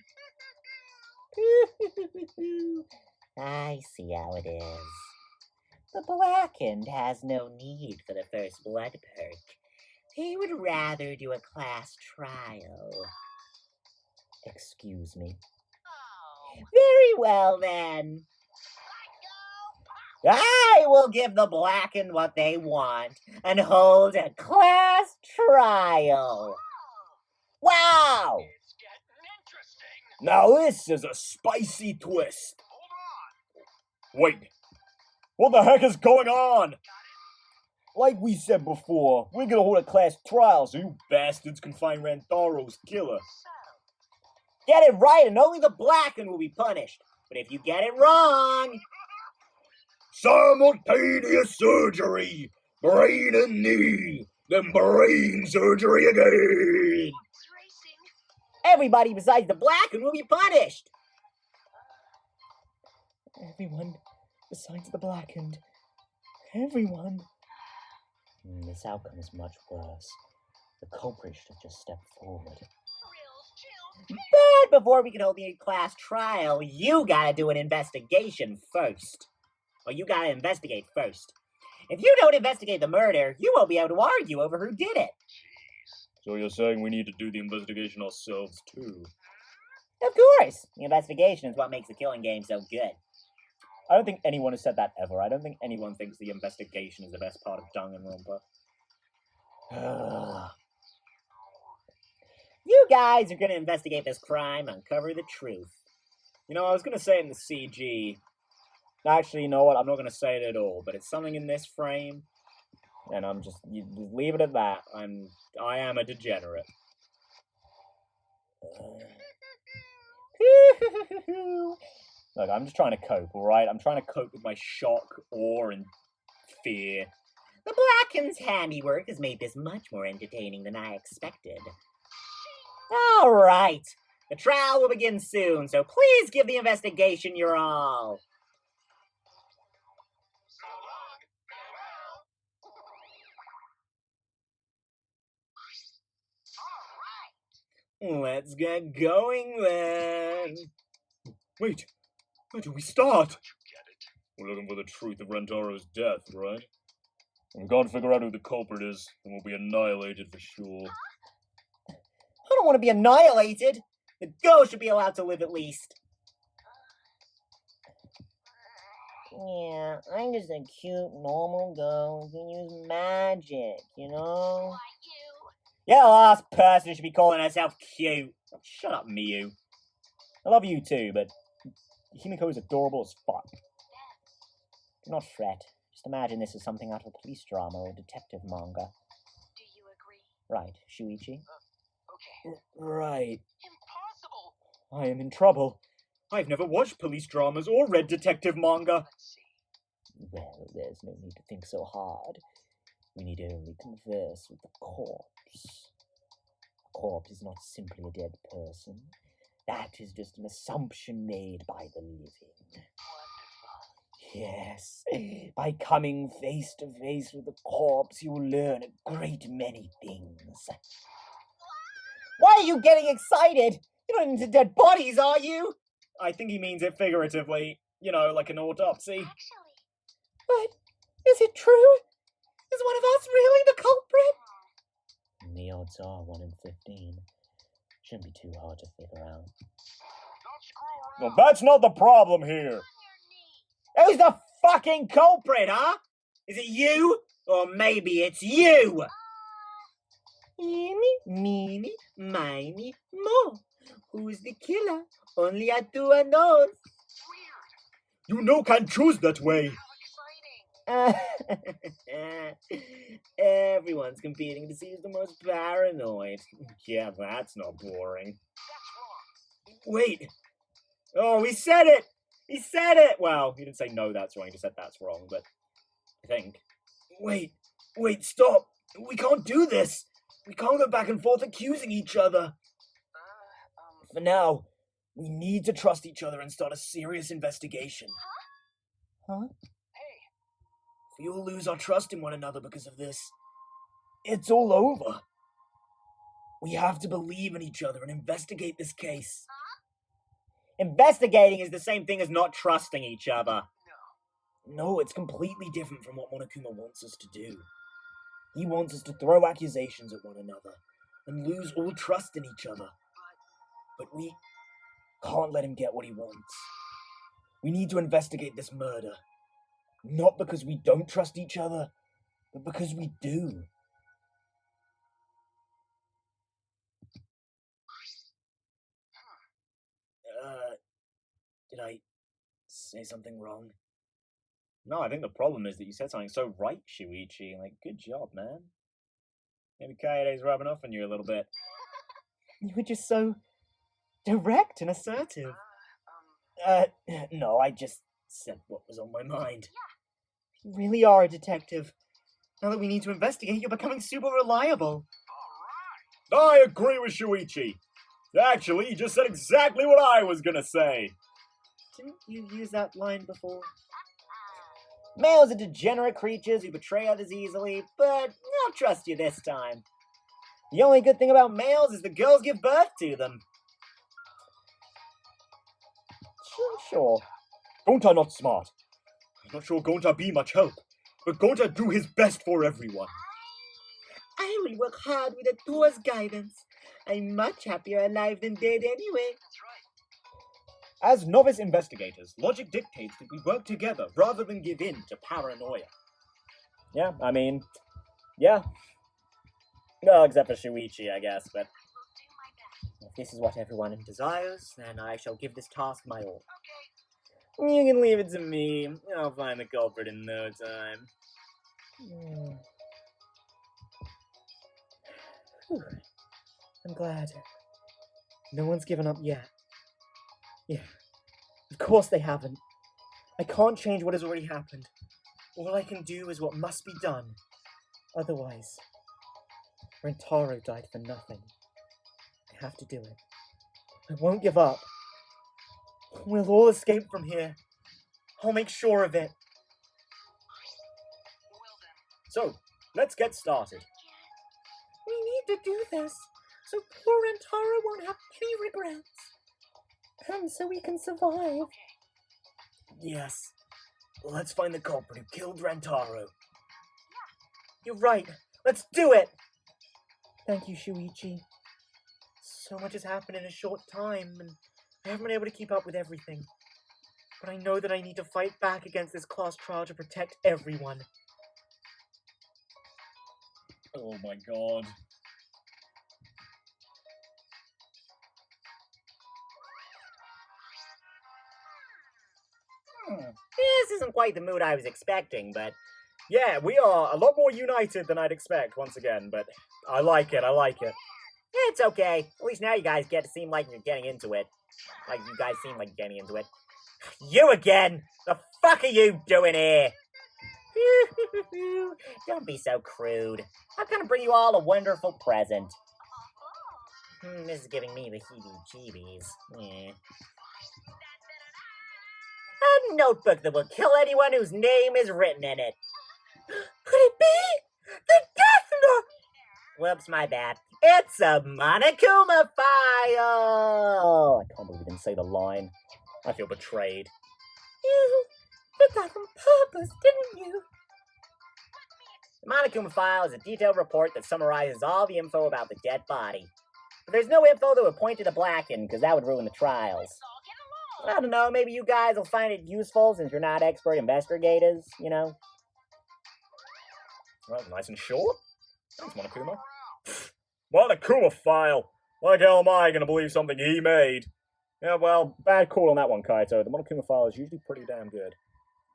F: I see how it is. The Blackened has no need for the first blood perk. They would rather do a class trial. Excuse me.
D: Oh.
F: Very well, then. I will give the Blackened what they want and hold a class trial. Wow!
B: It's getting interesting.
A: Now this is a spicy twist. Wait, what the heck is going on? Like we said before, we're gonna hold a class trial so you bastards can find Rantaro's killer.
F: Get it right and only the blackened will be punished. But if you get it wrong...
A: Simultaneous surgery! Brain and knee! Then brain surgery again!
F: Everybody besides the blackened will be punished.
C: Everyone besides the blackened. Everyone. This outcome is much worse. The culprit should have just stepped forward.
F: But before we can hold the class trial, you gotta do an investigation first. Or you gotta investigate first. If you don't investigate the murder, you won't be able to argue over who did it.
A: So you're saying we need to do the investigation ourselves too?
F: Of course. The investigation is what makes the killing game so good.
A: I don't think anyone has said that ever. I don't think anyone thinks the investigation is the best part of Danganronpa.
F: You guys are gonna investigate this crime, uncover the truth.
A: You know, I was gonna say it in the CG. Actually, you know what? I'm not gonna say it at all. But it's something in this frame, and you just leave it at that. I am a degenerate. Look, I'm just trying to cope, alright? I'm trying to cope with my shock, awe, and fear.
F: The Blacken's handiwork has made this much more entertaining than I expected. Alright, the trial will begin soon, so please give the investigation your all. Let's get going then.
A: Wait, where do we start? We're looking for the truth of Rantaro's death, right? If we can't figure out who the culprit is, then we'll be annihilated for sure.
F: I don't want to be annihilated. The girl should be allowed to live at least. Yeah, I'm just a cute, normal girl who can use magic, you know? Yeah, the last person should be calling herself cute.
A: Shut up, Miyu. I love you too, but Himiko is adorable as fuck.
F: Do not fret. Just imagine this is something out of a police drama or detective manga.
D: Do you agree?
F: Right, Shuichi?
B: Okay.
A: Right.
B: Impossible!
A: I am in trouble. I've never watched police dramas or read detective manga.
B: Let's see.
F: Well, there's no need to think so hard. We need only converse with the corpse. A corpse is not simply a dead person. That is just an assumption made by the living.
B: Wonderful.
F: Yes, by coming face to face with the corpse, you will learn a great many things. Why are you getting excited? You're not into dead bodies, are you?
A: I think he means it figuratively. You know, like an autopsy.
D: Actually,
F: But is it true? Is one of us really the culprit?
C: The odds are 1 in 15. Shouldn't be too hard to figure out.
B: Don't screw
A: Well,
B: around.
A: that's not the problem here.
D: on your knees.
F: Who's the fucking culprit, huh? Is it you? Or maybe it's you? Eeny, meeny, miny, mo. Who's the killer? Only a two knows.
A: You know can't choose that way.
B: How exciting.
F: Everyone's competing to see who's the most paranoid.
A: Yeah, that's not boring.
B: That's wrong.
A: Wait. Oh, he said it! He said it! Well, he didn't say no, that's wrong. He just said that's wrong, but I think. Wait, stop. We can't do this. We can't go back and forth accusing each other. For now, we need to trust each other and start a serious investigation.
F: Huh?
B: Hey,
A: If we all lose our trust in one another because of this, it's all over. We have to believe in each other and investigate this case.
F: Investigating is the same thing as not trusting each other.
A: No, it's completely different from what Monokuma wants us to do. He wants us to throw accusations at one another and lose all trust in each other. But we can't let him get what he wants. We need to investigate this murder. Not because we don't trust each other, but because we do.
C: Did I say something wrong?
A: No, I think the problem is that you said something so right, Shuichi. Like, good job, man. Maybe Kaede's rubbing off on you a little bit.
C: You were just so direct and assertive. No, I just said what was on my mind. You really are a detective. Now that we need to investigate, you're becoming super reliable.
A: I agree with Shuichi. Actually, he just said exactly what I was gonna say.
C: Didn't you use that line before?
F: Males are degenerate creatures who betray others easily, but I'll trust you this time. The only good thing about males is the girls give birth to them.
A: Sure. Gonta not smart. I'm not sure Gonta be much help, but Gonta do his best for everyone.
C: I will work hard with Atua's guidance. I'm much happier alive than dead anyway.
B: That's right.
A: As novice investigators, logic dictates that we work together rather than give in to paranoia. Yeah, I mean, yeah. Well, except for Shuichi, I guess, but
F: If this is what everyone desires, then I shall give this task my all.
B: Okay.
F: You can leave it to me. I'll find the culprit in no time.
C: Whew. I'm glad. No one's given up yet. Yeah, of course they haven't. I can't change what has already happened. All I can do is what must be done. Otherwise, Rentaro died for nothing. I have to do it. I won't give up. We'll all escape from here. I'll make sure of it.
B: Well then.
A: so, let's get started.
C: We need to do this, so poor Rentaro won't have any regrets. And so we can survive. Yes. Let's find the culprit who killed Rentaro. You're right. Let's do it! Thank you, Shuichi. So much has happened in a short time, and I haven't been able to keep up with everything. But I know that I need to fight back against this class trial to protect everyone.
A: Oh my god.
F: This isn't quite the mood I was expecting, but
A: Yeah, we are a lot more united than I'd expect once again, but I like it.
F: it's okay. At least now you guys get to seem like you're getting into it. Like you guys seem like you're getting into it. You again! The fuck are you doing here? Don't be so crude. I'm gonna bring you all a wonderful present. This is giving me the heebie-jeebies. A notebook that will kill anyone whose name is written in it. Could it be the Death Note? Whoops, my bad. It's a Monokuma file.
A: I can't believe we didn't say the line. I feel betrayed.
C: You did that on purpose, didn't you?
F: The Monokuma file is a detailed report that summarizes all the info about the dead body. But there's no info that would point to the Blacken, because that would ruin the trials. I don't know, maybe you guys will find it useful since you're not expert investigators, you know?
A: Well, nice and short. Thanks, Monokuma. Monokuma file! Like hell am I gonna believe something he made? Yeah, well, bad call on that one, Kaito. The Monokuma file is usually pretty damn good.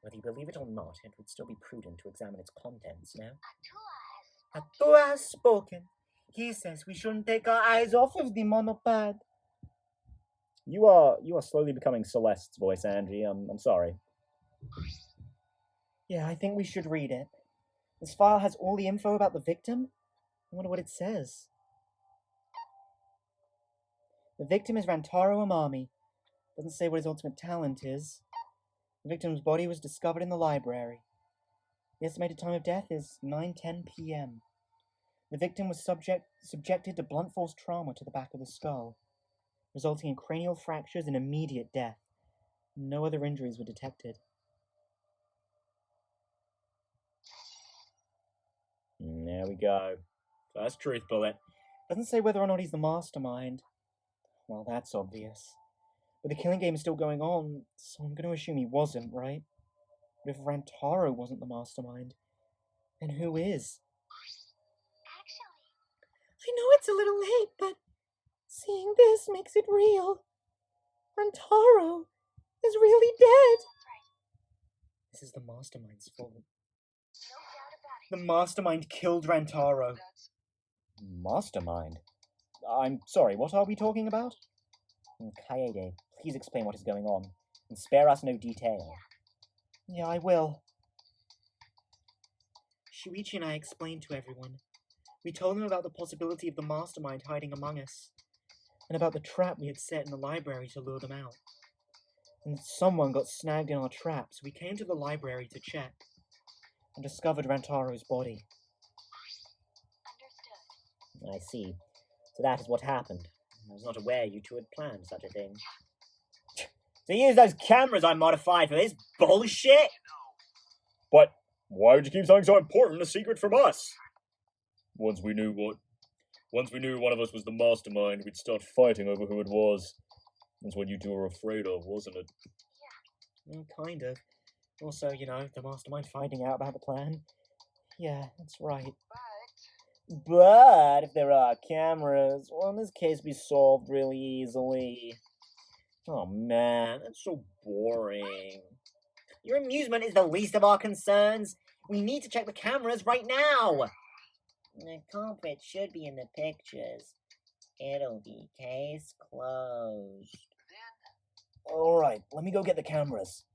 F: Whether you believe it or not, it would still be prudent to examine its contents now.
C: Atua has spoken. He says we shouldn't take our eyes off of the monopad.
A: You are slowly becoming Celeste's voice, Angie. I'm sorry.
C: Yeah, I think we should read it. This file has all the info about the victim. I wonder what it says. The victim is Rantaro Amami. Doesn't say what his ultimate talent is. The victim's body was discovered in the library. The estimated time of death is 9:10 p.m. The victim was subjected to blunt force trauma to the back of the skull, resulting in cranial fractures and immediate death. No other injuries were detected.
A: There we go. First truth bullet.
C: Doesn't say whether or not he's the mastermind. Well, that's obvious. But the killing game is still going on, so I'm going to assume he wasn't, right? But if Rantaro wasn't the mastermind, then who is? I know it's a little late, but seeing this makes it real. Rantaro
F: is really dead.
D: That's right.
C: This is the Mastermind's fault.
D: No doubt about it.
C: The Mastermind killed Rantaro.
B: That's
A: Mastermind? I'm sorry, what are we talking about?
F: Kaede, please explain what is going on, and spare us no detail.
A: Yeah, I will.
C: Shuichi and I explained to everyone. We told them about the possibility of the Mastermind hiding among us, and about the trap we had set in the library to lure them out. And someone got snagged in our trap, so we came to the library to check, and discovered Rantaro's body.
D: Understood.
F: I see. So that is what happened. I was not aware you two had planned such a thing. So use those cameras I modified for this bullshit?
A: But why would you keep something so important a secret from us? Once we knew one of us was the mastermind, we'd start fighting over who it was. That's what you two were afraid of, wasn't it?
C: Well, kind of. Also, the Mastermind finding out about the plan. Yeah, that's right.
F: But if there are cameras, won't this case be solved really easily? Oh man, that's so boring. Your amusement is the least of our concerns. We need to check the cameras right now. The culprit should be in the pictures. It'll be case closed.
C: Alright, let me go get the cameras.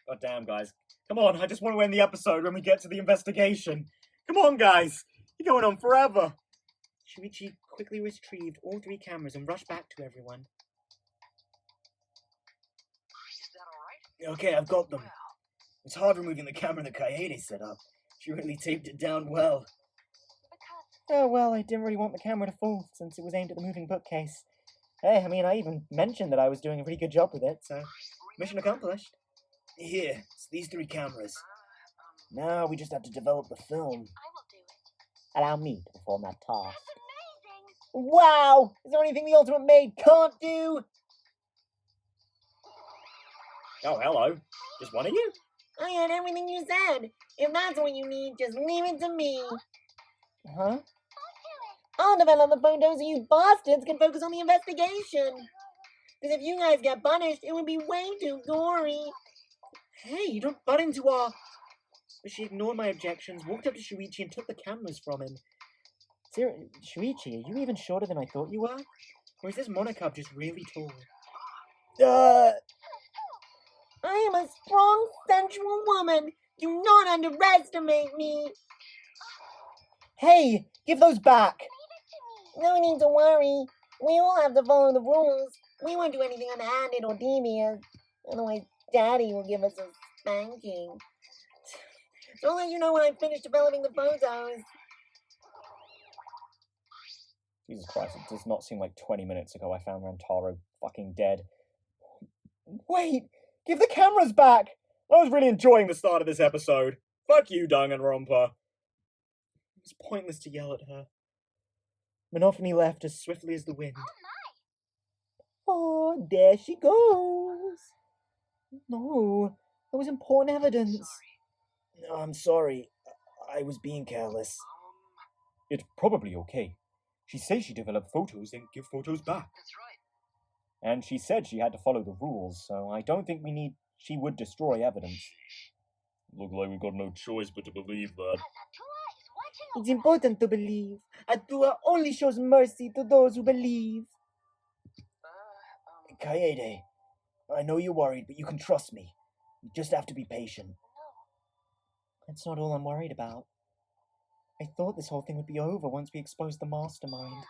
C: God damn, guys. Come on, I just want to end the episode when we get to the investigation. Come on, guys! You're going on forever! Shuichi quickly retrieved all 3 cameras and rushed back to everyone.
B: Is that alright?
C: Okay, I've got them.
B: Well,
C: It's hard removing the camera that Kaede set up. She really taped it down well.
D: Because
F: Oh well, I didn't really want the camera to fall since it was aimed at the moving bookcase. Hey, I mean, I even mentioned that I was doing a pretty good job with it, so mission accomplished.
C: Here, it's these 3 cameras.
F: Now we just have to develop the film.
D: I will do it.
F: Allow me to perform that task.
D: That's amazing.
F: Wow! Is there anything the Ultimate Maid can't do?
C: Oh, hello. Just one of you?
F: I heard everything you said. If that's what you need, just leave it to me. Huh?
D: I'll do it.
F: I'll develop the photos so you bastards can focus on the investigation. Because if you guys get punished, it would be way too gory.
C: Hey, you don't butt into our... But she ignored my objections, walked up to Shuichi and took the cameras from him.
F: Shuichi, are you even shorter than I thought you were?
C: Or is this Monokub just really tall?
F: I am a strong, sensual woman. Do not underestimate me. Hey, give those back. No need to worry. We all have to follow the rules. We won't do anything unhanded or devious. Otherwise, Daddy will give us a spanking. So I'll let you know when I'm finished developing the photos.
A: Jesus Christ, it does not seem like 20 minutes ago I found Rantaro fucking dead.
C: Wait! Give the cameras back! I was really enjoying the start of this episode. Fuck you, Danganronpa. It was pointless to yell at her. Monophony left as swiftly as the wind.
F: Oh, there she goes. No, that was important evidence.
B: sorry.
C: No, I'm sorry. I was being careless.
E: It's probably okay. She says she developed photos, then give photos back.
B: That's right.
A: And she said she had to follow the rules, so I don't think she would destroy evidence.
E: Look like we've got no choice but to believe that.
D: Because Atua is watching
F: It's
D: over us.
F: important to believe. Atua only shows mercy to those who believe.
C: Kaede, I know you're worried, but you can trust me. You just have to be patient.
D: No.
F: That's not all I'm worried about. I thought this whole thing would be over once we exposed the mastermind.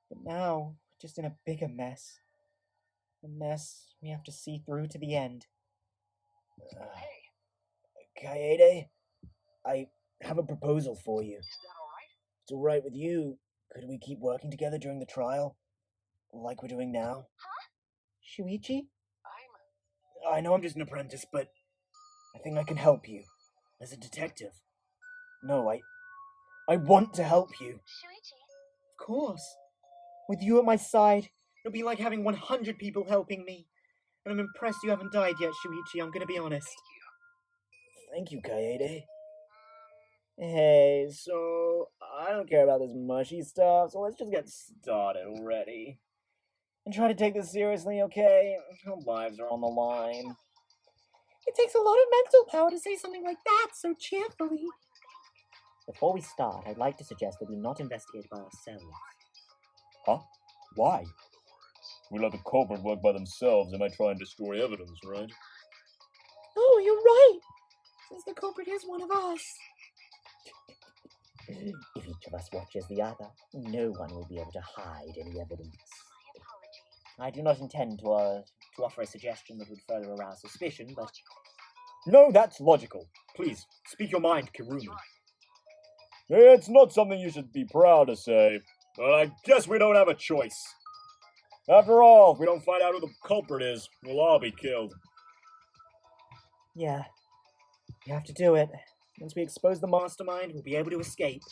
F: But now, we're just in a bigger mess. A mess we have to see through to the end.
C: Kaede, I have a proposal for you.
B: Is that alright?
C: If it's alright with you, could we keep working together during the trial? Like we're doing now?
F: Shuichi?
B: I'm...
C: I know I'm just an apprentice, but I think I can help you. As a detective. No, I want to help you.
D: Shuichi.
F: Of course. With you at my side, it'll be like having 100 people helping me. And I'm impressed you haven't died yet, Shuichi, I'm gonna be honest.
C: Thank you, Kaede.
F: Hey, so I don't care about this mushy stuff, so let's just get started already.
A: And try to take this seriously, okay? Our lives are on the line.
F: It takes a lot of mental power to say something like that so cheerfully. Before we start, I'd like to suggest that we not investigate by ourselves.
A: Huh? Why? We let the culprit work by themselves, they might try and destroy evidence, right?
F: Oh, you're right! Since the culprit is one of us. If each of us watches the other, no one will be able to hide any evidence.
D: My apologies.
F: I do not intend to offer a suggestion that would further arouse suspicion, but
A: No, that's logical. Please, speak your mind, Kirumi. It's not something you should be proud to say, but I guess we don't have a choice. After all, if we don't find out who the culprit is, we'll all be killed.
F: yeah, we have to do it. Once we expose the mastermind, we'll be able to escape.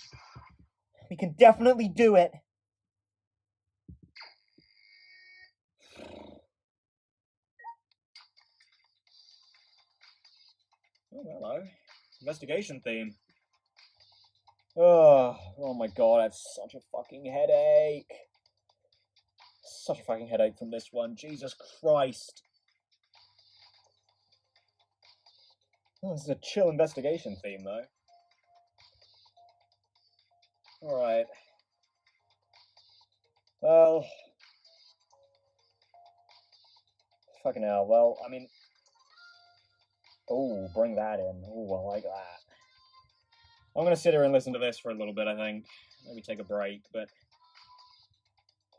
F: We can definitely do it.
A: Oh, hello. Investigation theme. Oh my god, I have such a fucking headache. Such a fucking headache from this one. Jesus Christ. Oh, this is a chill investigation theme, though. Alright. Well... Fucking hell. Well, I mean... Oh, bring that in. Oh, I like that. I'm gonna sit here and listen to this for a little bit, I think. Maybe take a break, but...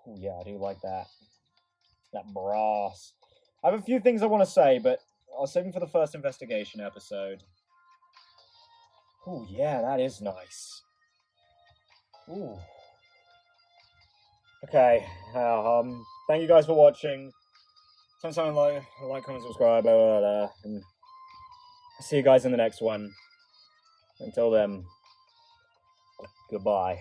A: Oh, yeah, I do like that. That brass. I have a few things I want to say, but I'll save them for the first investigation episode. Oh, yeah, that is nice. Ooh. Okay, thank you guys for watching. Something like, comment, subscribe, blah, blah, blah, and I'll see you guys in the next one. Until then, goodbye.